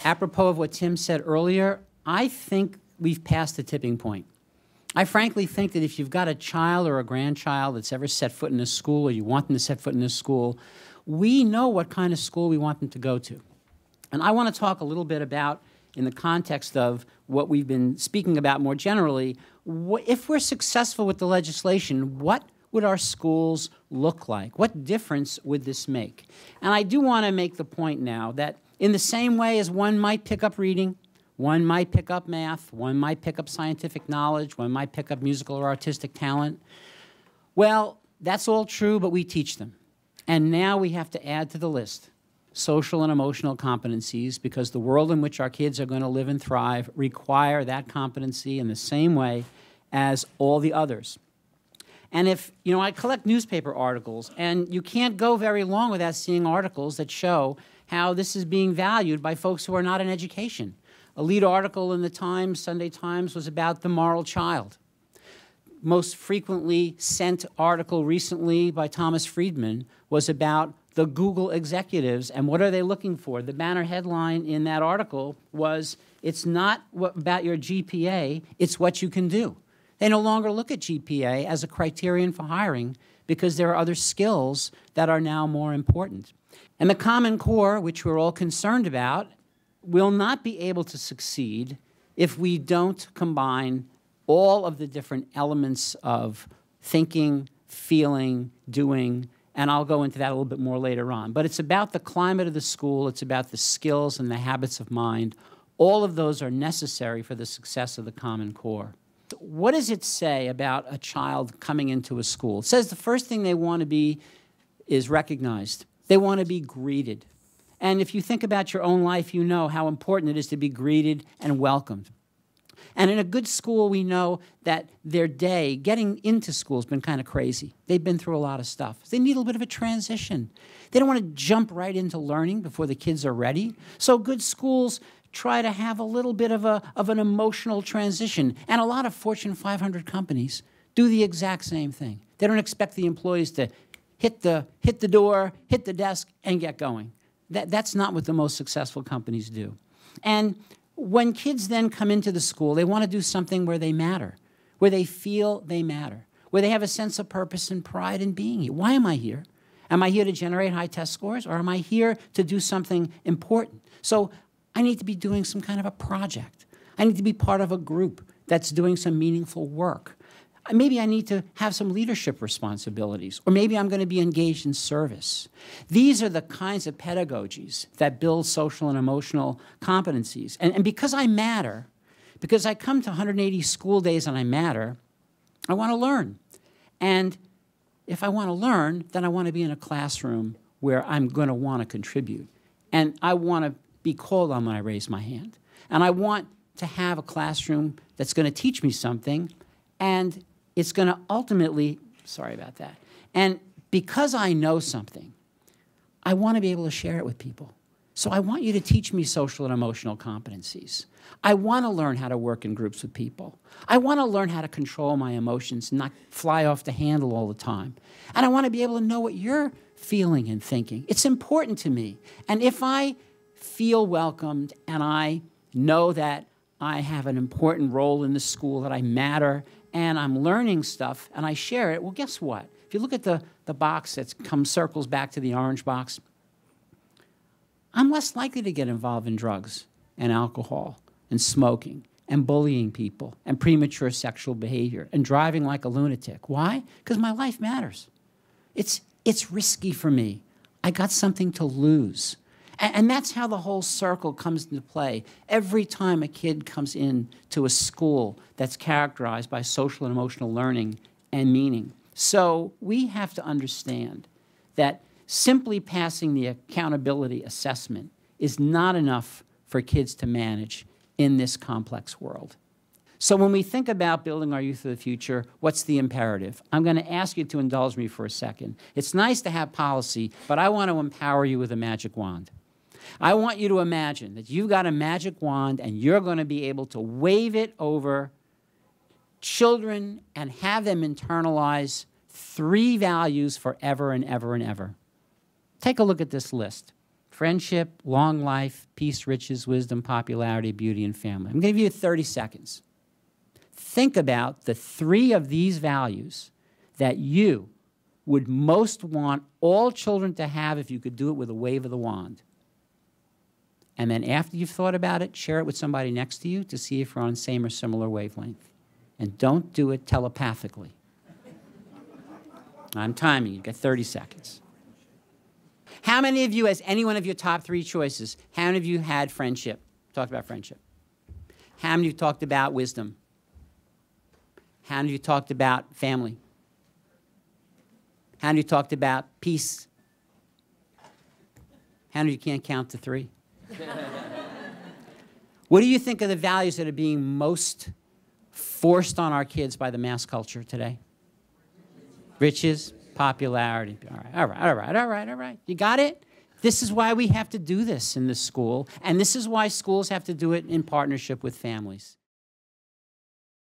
apropos of what Tim said earlier, I think we've passed the tipping point. I frankly think that if you've got a child or a grandchild that's ever set foot in a school, or you want them to set foot in a school, we know what kind of school we want them to go to. And I want to talk a little bit about, in the context of what we've been speaking about more generally, if we're successful with the legislation, what would our schools look like? What difference would this make? And I do want to make the point now that in the same way as one might pick up reading, one might pick up math, one might pick up scientific knowledge, one might pick up musical or artistic talent. Well, that's all true, but we teach them. And now we have to add to the list social and emotional competencies, because the world in which our kids are going to live and thrive require that competency in the same way as all the others. And if, I collect newspaper articles, and you can't go very long without seeing articles that show how this is being valued by folks who are not in education. A lead article in the Times, Sunday Times, was about the moral child. Most frequently sent article recently by Thomas Friedman was about the Google executives and what are they looking for. The banner headline in that article was, it's not about your GPA, it's what you can do. They no longer look at GPA as a criterion for hiring because there are other skills that are now more important. And the Common Core, which we're all concerned about, will not be able to succeed if we don't combine all of the different elements of thinking, feeling, doing, and I'll go into that a little bit more later on. But it's about the climate of the school, it's about the skills and the habits of mind. All of those are necessary for the success of the Common Core. What does it say about a child coming into a school? It says the first thing they want to be is recognized. They want to be greeted. And if you think about your own life, you know how important it is to be greeted and welcomed. And in a good school, we know that their day, getting into school, has been kind of crazy. They've been through a lot of stuff. They need a little bit of a transition. They don't want to jump right into learning before the kids are ready. So good schools try to have a little bit of an emotional transition. And a lot of Fortune 500 companies do the exact same thing. They don't expect the employees to hit the door, hit the desk, and get going. That's not what the most successful companies do. And when kids then come into the school, they want to do something where they matter, where they feel they matter, where they have a sense of purpose and pride in being here. Why am I here? Am I here to generate high test scores, or am I here to do something important? So I need to be doing some kind of a project. I need to be part of a group that's doing some meaningful work. Maybe I need to have some leadership responsibilities, or maybe I'm going to be engaged in service. These are the kinds of pedagogies that build social and emotional competencies. And because I matter, because I come to 180 school days and I matter, I want to learn. And if I want to learn, then I want to be in a classroom where I'm going to want to contribute. And I want to be called on when I raise my hand. And I want to have a classroom that's going to teach me something, and it's going to ultimately, sorry about that, and because I know something, I want to be able to share it with people. So I want you to teach me social and emotional competencies. I want to learn how to work in groups with people. I want to learn how to control my emotions and not fly off the handle all the time. And I want to be able to know what you're feeling and thinking. It's important to me. And if I feel welcomed and I know that I have an important role in the school, that I matter, and I'm learning stuff, and I share it, well, guess what? If you look at the box that circles back to the orange box, I'm less likely to get involved in drugs and alcohol and smoking and bullying people and premature sexual behavior and driving like a lunatic. Why? Because my life matters. It's risky for me. I got something to lose. And that's how the whole circle comes into play. Every time a kid comes into a school that's characterized by social and emotional learning and meaning. So we have to understand that simply passing the accountability assessment is not enough for kids to manage in this complex world. So when we think about building our youth of the future, what's the imperative? I'm going to ask you to indulge me for a second. It's nice to have policy, but I want to empower you with a magic wand. I want you to imagine that you've got a magic wand and you're going to be able to wave it over children and have them internalize 3 values forever and ever and ever. Take a look at this list. Friendship, long life, peace, riches, wisdom, popularity, beauty, and family. I'm going to give you 30 seconds. Think about the 3 of these values that you would most want all children to have if you could do it with a wave of the wand. And then after you've thought about it, share it with somebody next to you to see if you're on the same or similar wavelength. And don't do it telepathically. I'm timing. You've got 30 seconds. How many of you, as any one of your top 3 choices, how many of you had friendship? Talked about friendship. How many of you talked about wisdom? How many of you talked about family? How many of you talked about peace? How many of you can't count to 3? What do you think are the values that are being most forced on our kids by the mass culture today? Riches, popularity. All right. You got it? This is why we have to do this in this school, and this is why schools have to do it in partnership with families.